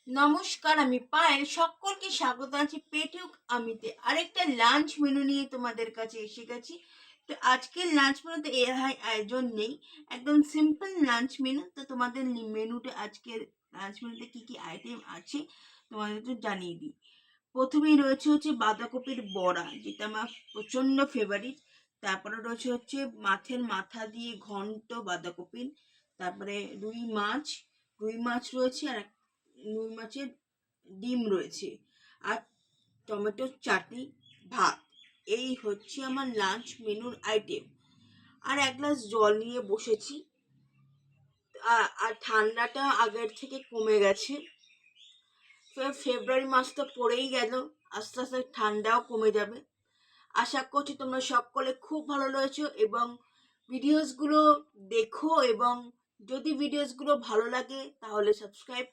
নমস্কার, আমি পায়েল। সকলকে স্বাগত আছি পেটুক আমিতে আরেকটা লাঞ্চ মেনু নিয়ে তোমাদের কাছে এসে গেছি। তো আজকের লাঞ্চ মেনুতে এ আয়োজন নেই, একদম সিম্পল লাঞ্চ মেনু। তো তোমাদের মেনুতে আজকের লাঞ্চ মেনুতে কি কি আইটেম আছে তোমাদের তো জানিয়ে দিই। প্রথমেই রয়েছে বাঁধাকপির বড়া, যেটা আমার প্রচন্ড ফেভারিট। তারপরে রয়েছে মাছের মাথা দিয়ে ঘন্ট বাঁধাকপির। তারপরে রুই মাছ রয়েছে, আর রুই মাছের ডিম রয়েছে, আর টমেটোর চাটনি, ভাত। এই হচ্ছে আমার লাঞ্চ মেনুর আইটেম। আর এক গ্লাস জল নিয়ে বসেছি। আর ঠান্ডাটা আগের থেকে কমে গেছে। ফেব্রুয়ারি মাস তো পড়েই গেল, আস্তে আস্তে ঠান্ডাও কমে যাবে। আশা করছি তোমরা সকলে খুব ভালো রয়েছো এবং ভিডিওসগুলো দেখো, এবং যদি ভিডিওসগুলো ভালো লাগে তাহলে সাবস্ক্রাইব